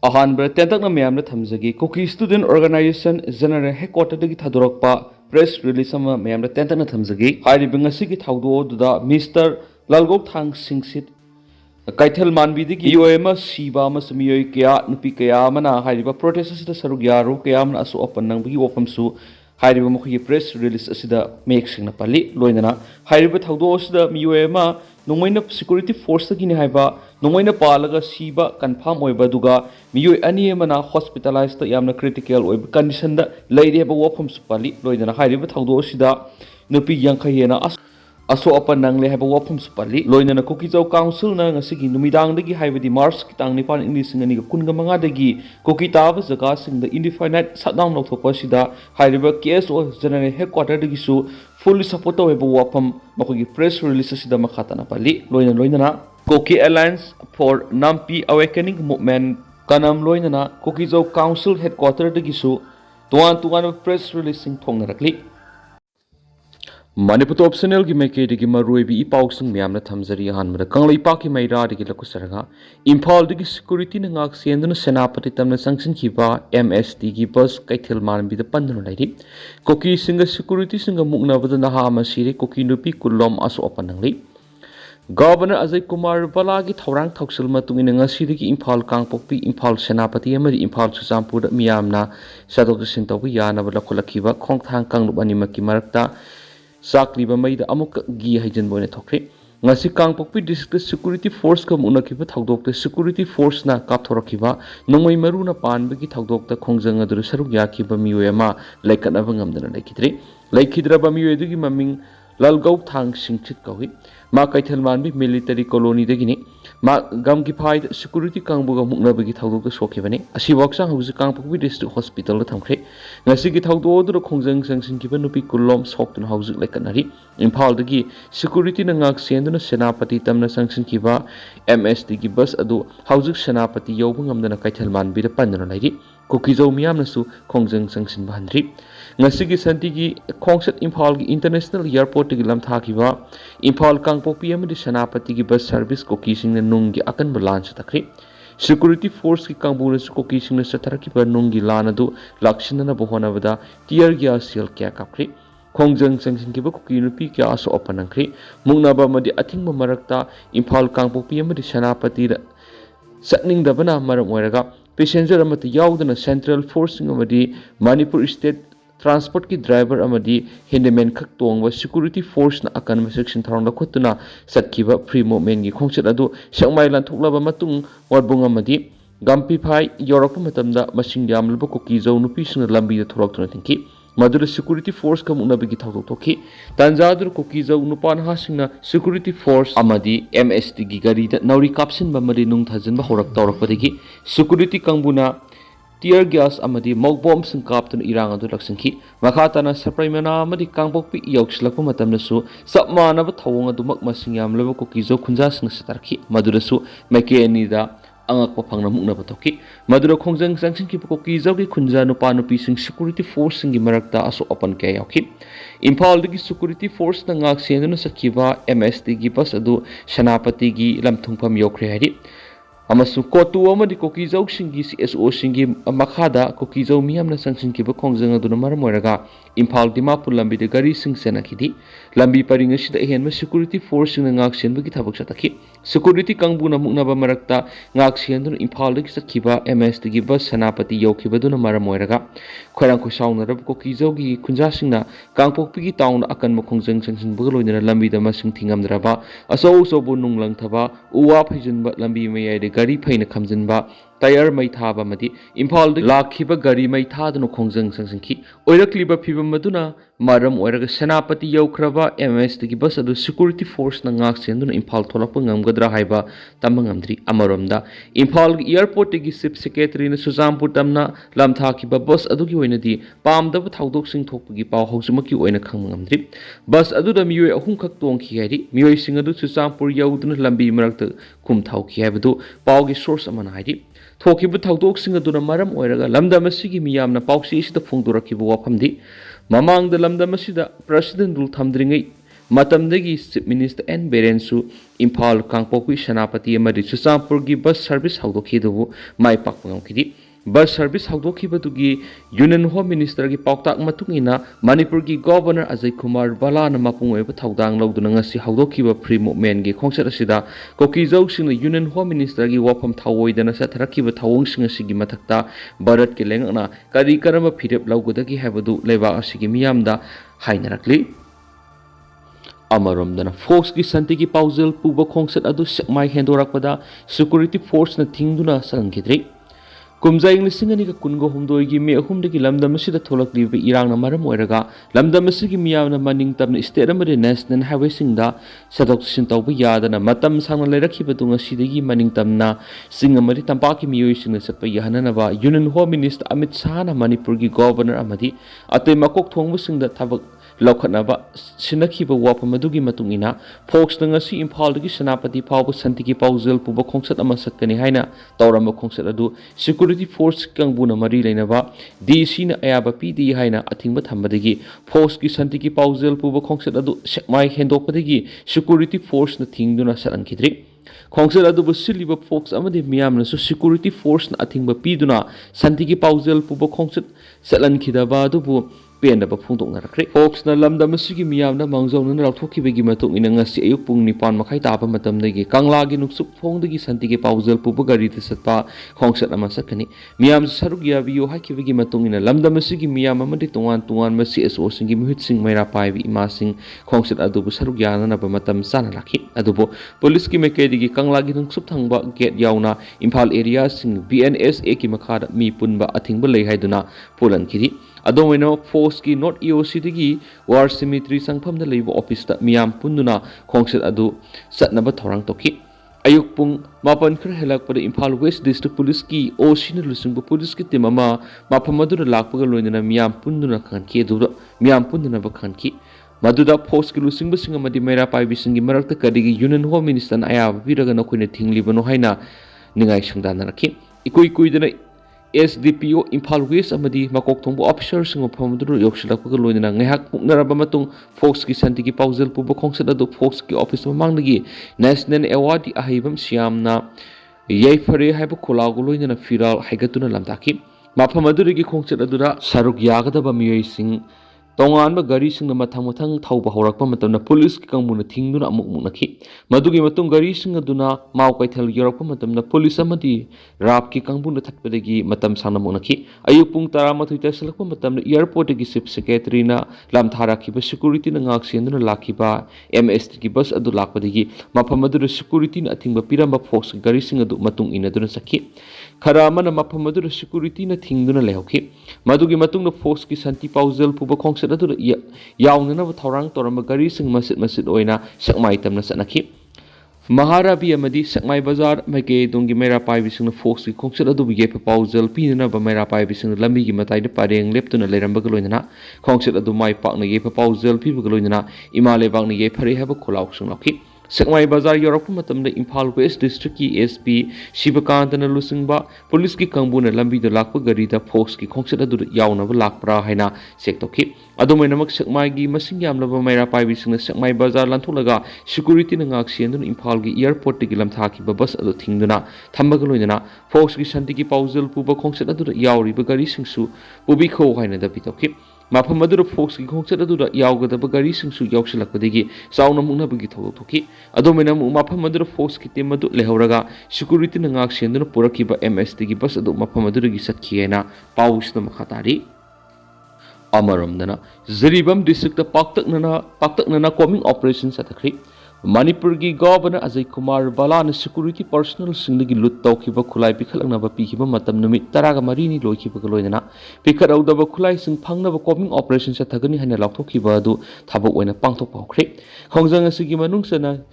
अहानब्र तेंतकना म्यामना थमजगी Kuki student organisation general headquarter थादोरक्पा प्रेस रिलीज म्यामना तेंतकना थमजगी हारिबा ngasi थाउदोदुदा मिस्टर लालगोक थांग सिंगसित कैथल मानबीदगी योएमा सिबा मियोय कया नुपी कया मना हारिबा प्रोटेस्ट असिदा सरुक यारो कया मना असो अपन नंगबगी वफमसु हारिबा मखोगी प्रेस रिलीज असिदा मेक सिंगना पल्ली लोइनना हारिबा थाउदो असिदा मियोएमा नोंमैना सिक्योरिटी फोर्स तगिनि हाइबा नोंमैना पालगा सिबा कन्फर्म ओइबा दुगा मियोय अनि मना हॉस्पिटलाइज त यामना क्रिटिकल ओइबा कंडीशन दा लैरेबा वफमसु पल्ली लोइनना हारिबा थाउदो असिदा नुपी यांखयेना असो अपन नंगले हाइबा वफमसु पल्ली लोइनना कुकीजौ काउंसिल ना ngasi नुमिदांगदगी हाइबदी मार्च कितांग निपान इंग्लिसिंगनी कुनगमंगादगी कुकी ताब जगा सिंगदा इंडिफाइनाइट शटडाउन लौथोपसिदा हाइरिबा केएसओ जनरल हेडक्वार्टरदगिसु फुल्ली सपोर्ट तौबा वफम मखोगी प्रेस रिलीज असिदा मखातना पल्ली लोइनना कुकी अलायंस फॉर नाम्पी अवेकनिंग मूवमेंट कनम लोइनना कुकीजौ काउंसिल हेडक्वार्टरदगिसु तुआन प्रेस रिलीजिंग थोंगनरकली मणिपुर ऑप्शनल की मैकेडी की मरुएबी इपाउसिंग म्यामना थमजरी अहानबदा कंगलैपाक की मैरादगी लकुसरगा इम्फालदगी सिक्योरिटी नंगाक सेंदुना सेनापति तमना संगसिनखिबा एमएसटी की बस कैथल मानबीदा पंदुना लैरि कुकी सिंग सिक्योरिटी सिंग मुकनबदा नहा मसिरे कुकी नुपी कुल्लोम असो अपनंगली गवर्नर अजय कुमार बला की थौरांग थौसल मतुंगिन ngasi इम्फाल कांगपोक्पी इम्फाल सेनापति अमरी इम्फाल सुजामपुर मियामना सदोक सिंतौबा यानबा लखुलखिबा खोंगथांग कांगलुप अनिमकी मरक्ता साकलीबा मैदा अमुक गी हाइजन बोने थोखरे ngasi Kangpokpi district security force का मुनखिबा थौदोक्ता सिक्योरिटी फोर्स ना कापथोरखिबा नोंमै मरुना पानबगी थौदोक्ता खोंजंग अदुर सरुक याखिबा मियोयमा लैकनबा ngamdana लैखिद्रबा मियोयदुगी ममिंग लालगौ थांग सिंगचित कौहि मा कैथल मानबी मिलिटरी कॉलोनी दगिनी मा गम की फाइद सिक्योरिटी कांगबुगा मुकनबगी थौदोक्ता सोखिबने असि वक्सा हौजि कांगपोक्पी डिस्ट्रिक्ट हॉस्पिटल दा थमखरे ngasi की थौदोदुर खोंजंग संगसिनखिबा नुपी कुल्लोम सोक्तुन हौजि लैकनरी इम्फाल दगी सिक्योरिटी नंगाक सेंदुना सेनापति तमना संगसिनखिबा एमएसटी की बस अदु हौजि सेनापति यौबा ngamdana कैथल मानबी दा पंदना लैरि कुकीजौ मियामनसु खोंजंग संगसिन बहनरी ngasi की संति की खोंगसत इम्फाल की इंटरनेशनल एयरपोर्ट की लमथाखिबा इम्फाल कांगपोक्पी अमदी सेनापति की बस सर्विस कुकी सिंगना नुंगी अकनबा लान सतखरे सिक्योरिटी फोर्स की कांगबुनसु कुकी सिंगना सतरखिबा नुंगी लान अदु लाक्सिनना बहोनबदा टियर गैस सेल क्या कापखरे खोंजंग संगसिनखिबा कुकी नुपी क्या असो अपनंखरे मुंगनाबा मदि अथिंगबा मरक्ता इम्फाल कांगपोक्पी अमदी सेनापति सटनिंगदबना मरम ओइरगा पैसेंजर अमत याउदना सेंट्रल फोर्सिंग अमदी मणिपुर स्टेट ट्रांसपोर्ट की ड्राइवर अमदी हेंडमैन खक तोंगबा सिक्योरिटी फोर्स ना अकन सेक्शन थरंग खुतना सटखिबा फ्री मूवमेंट की खोंगचत अदु संगमाय लानथोकलाबा मतुंग वर्बुंग अमदी गम्पीफाई योरक मतमदा मसिंग यामलबा कुकीजौ नुपीसिंग लंबीदा थोरक्तुना थिंकी मधुर सिक्योरिटी फोर्स का मुनबगी थौदोक थोखी तंजादुर कुकीजौ नुपानहासिंगना सिक्योरिटी फोर्स अमदी एमएसटी की गाड़ी नौरी कापसिनबा मदि नुंग थाजनबा होरक तौरकपदगी सिक्योरिटी कांगबुना टियर गैस अमदी मौबोम सिंग कापतुन इरांग अदु लक्सिंखी मखाताना सप्राइमना अमदी कांगपोक्पी यौक्सलकपा मतमनसु सबमानबा थौंग अदुमक मसिंग यामलबा कुकीजौ खुंजासिंग सतरखी मधुरसु मैकेनिदा अंगक पफंगना मुकनबा थोखी मधुर खोंजंग संगसिंखी कुकीजौ की खुंजा नुपा नुपीसिंग सिक्योरिटी फोर्स सिंगी मरक्ता असो अपन क्या याखी इम्फाल दगी सिक्योरिटी फोर्स ना ngak सेंदुना सखिबा एमएसटी की बस अदु सेनापति की लमथुंगफम योखरे हारि अमसु कोटु अमदी कुकीजौ सिंगी सीएसओ सिंगी मखादा कुकीजौ मियामना संगसिनखिबा खोंजंग अदुना मरम ओइरगा इम्फाल दिमापुर लंबी दे गाड़ी सिंग सेनाखिदी लंबी परिंग सिदा हेनम सिक्योरिटी फोर्स सिंग ngak सेनबगी थबक सतखी सिक्योरिटी कांगबुना मुकनबा मरक्ता ngak सेनदुना इम्फाल दगी सखिबा एमएसटी की बस सेनापति यौखिबदुना मरम ओइरगा खोरांग खुसाउनरब कुकीजौ की खुंजासिंगना कांगपोक्पी की टाउन अकन खोंजंग संगसिनबग लोइनरा लंबी द मसिंग थिंगमद्रबा असौ सोबु नुंगलंगथबा उवा फैजनबा लंबी मयाइदे गाड़ी फैना खमजनबा टायर मै थाबा मदि इम्फाल लाखिबा गाड़ी मै थादुना खोंजंग संगसिनखी ओइरक्लिबा फिबम मदुना मरम ओइरगा सेनापति यौख्रबा एमएसटी की बस अदु सिक्योरिटी फोर्स ना ngak सेंदुना इम्फाल थोलकपा ngamgadra हाइबा तमंगमद्री अमरोमदा इम्फाल एयरपोर्ट की चीफ सेक्रेटरी ने सुजामपुर तमना लमथाखिबा बस अदुगी ओइनदी पामदब थौदोकसिंग थोकपगी पाव हौजमकी ओइना खंगमंगमद्री बस अदुदा मियोय अहुम खक तोंखि हाइरि मियोय सिंग अदु सुजामपुर यौदुना लंबी मरक्ता कुम थाउखि हाइबदु पावगी सोर्स अमना हाइरि थोखिबा थौदोकसिंग अदुना मरम ओइरगा लमदम असिगी मियामना पावसी इसिदा फोंदोरखिबा वाफमदि ममांगदा लमदम असिदा प्रेसिडेंट रूल थमद्रिंगै matamdagi Chief Minister N Berensu Imphal Kangpokpi Senapati amadi Chuchampurgi bus service hawdokhidubu mai pakpa ngamkhidi bus service hawdokhibadugi Union Home Minister gi pauktak matungina Manipur gi Governor Ajay Kumar Balana mapung oiba thaudang lawduna ngasi hawdokhiba free movement gi khongset asida Kuki singna Union Home Minister gi wafam thawoidana satharakhiba thawongsinga sigi mathakta Bharat ki lengna kari karama phirep lawgodagi habadu leba asigi miyamda hainarakli Amarom dana force ki santi ki pauzal puba khongset adu sekmai hendorakpada security force na thingduna salangkidri kumjai lisingani ka kungo humdoi gi me humdagi lamdam asida tholakli be irang na maram oiraga lamdam asigi miyamna maning tamna state amade national highway singda sadok sin tawba yadana matam sangna leirakhiba dunga sidagi maning tamna sing amari tampaki miyoi singna satpa yahanana ba Union Home Minister Amit Shah na Manipur gi governor amadi atoi makok thongbu singda thabak Lokhanaba Sinakhiba Wapamadugi Matungina, Fox the Ngasi Imphal Senapati Pau Santiki Pauzil Puba Kongset Amasakani Haina, Taurama Kongset Adu, Security Force Kangbuna Mari Lenava, DC na Ayaba PD Haina, Atimba Tamadigi, Fox ki Santiki Pauzil Puba Kongset Adu, Sekmai Hendopadigi, Security Force na Tingduna Saran Kidri. Kongset adu basiliba Fox amadi miyamna so security force na atingba piduna Santiki Pauzil Puba Kongset Salan Kidaba adubu pen ba phungdok narakre Fox na lamdam asigi miyamna mangjaw na rauthokhibegi matung ina ngasi ayuk pung nipan makhai taba matamdagi kanglagi nuksup phongdagi Santiki Pauzil Puba gari te satpa khongset ama sakani miyam saruk yabiyo hakibegi matung ina lamdam asigi miyam amadi tongan masi SO singi muhit sing maira paibi ima sing khongset adu saruk yana na ba matam sana lakhi adubo police ki mekedi kanglagi nuksup thangba gate yauna Imphal area sing BNSA ki makhada mi punba athingba lei haiduna polan kiri Adomino Force ki North EOC digi War Cemetery sangpham da leibo office ta miyam punduna khongset adu satnaba thorang toki ayuk pung mapan khar helak pada Imphal West District Police ki OC na lusungba police ki team ama mapham adu lakpaga loinana miyam punduna khanki adu miyam punduna ba khanki Maduda Force ki lusungba singa madi mera pai bisingi marakta kadigi Union Home Minister na ayaba biraga na khoina thingliba no haina ningai sangdana rakhi ikui dana SDPO Imphal West amadi makok thongbo officer singo phamduru yoksilakpaga loinana ngehak puknaraba matung Fox ki Santiki Pauzil Puba khongset adu Fox ki office mamangdagi National Award ahibam siamna yaifare haiba kholago loinana firal haigatuna lamdaki mafam adurigi khongset adura saruk yagadaba miyoi sing Tongan ba gari sing na mathang thauba horakpa matamna police ki kangmuna thingduna amuk muknakhi madugi matung gari sing aduna mau kaithal yorakpa matamna police amadi rap ki kangbuna thatpadagi matam sangna muknakhi ayuk pung 12 tasalakpa matamna airport gi chief secretary na lamthara ki ba security na ngak senduna lakhiba MST ki bus adu lakpadagi mafam adu security na athingba piramba Fox gari sing adu matung inaduna sakhi khara mana mafam adu security na thingduna lehokhi madugi matung na Fox ki Santi Pauzil Puba adu yawnana ba thorang toramba gari sing masit oina sakmai tamna sanakhi Maharabi amadi sakmai bazar maike dongi mera pai bising Fox ki khongset adu bi gepa Pauzil pinana ba mera pai bising lambi gi matai de pareng leptuna leramba galoina khongset adu mai pak na gepa Pauzil pi galoina imale bang ni ge phari haba kholauk sung lakhi Sakmai Bazar Yorok matamda Imphal West District ki SP Shibakantana lusingba police ki kangbuna lambi da lakpa gari da Fox ki khongset adu yauna ba lakpra haina sektoki adomainamak Sakmai gi masing yamlaba maira paibi singna Sakmai Bazar lanthulaga security na ngak sienduna Imphal gi airport gi lamthaki ba bus adu thingduna thambaga loinana Fox ki Santiki Pauzil Puba khongset adu yauri ba gari singsu pubi kho haina da bitoki mafam adura Fox ki khongset adura yawgadaba gari singsu yawsilakpadagi sauna mungnabagi thoki adomena mafam adura Fox ki team adu lehoraga security na ngak senduna purakiba MST gi bus adu mafam adura gi satkhiena pausna makhatari amaramdana Zaribam district ta paktaknana combing operation satakri Manipur gi Governor Ajay Kumar Balana security personnel singdagi lut tawkhiba khulai pikhalnaba pikhiba matam numit 13 ni loikhiba loinana pikharauda khulai sing phangnaba combing operation sa thagani hana laukthokhiba adu thabak oina pangthok paukhre khongjang asigi manungsana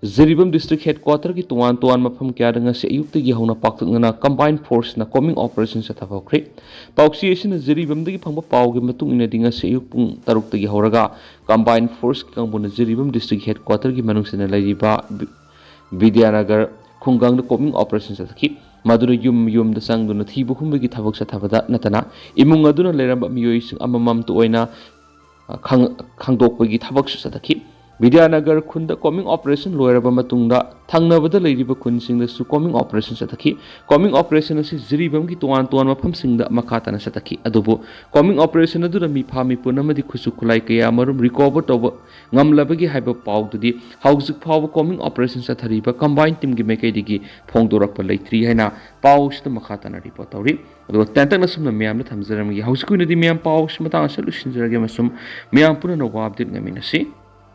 Zaribam district headquarter ki tuan mafam kya danga se ayukti gi hauna paktaknana combined force na combing operation sa thabakre pauksi asina Zaribam dagi phangba pauge matung ina dinga se ayuk pung 6 tagi horaga combined force ki kangbuna Zaribam district headquarter ki manungsana laiba Vidyanagar khungang da combing operation sa thaki madura yum da sangduna thibu humbi gi thabak sa thabada natana imung aduna leramba miyoi sing amamam tu oina khangdokpa gi thabak sa thaki Vidyanagar khunda combing operation loiraba matungda thangnabada leiriba khunsingdasu combing operation sathaki combing operation asi ziribam ki tuan tuan mafam singda makhatana sathaki adubu combing operation adura mi phami punamadi khusu khulai kaya marum recover toba ngamlabagi haiba pawdudi hauzik phaw combing operation sathariba combined team gi mekaidigi phongdorakpa leitri haina pawsta makhatana report tawri adu tantang nasumna miyamna thamjaramgi hauzikunadi miyam pawsh matang solution jarage masum miyam puna no update ngaminasi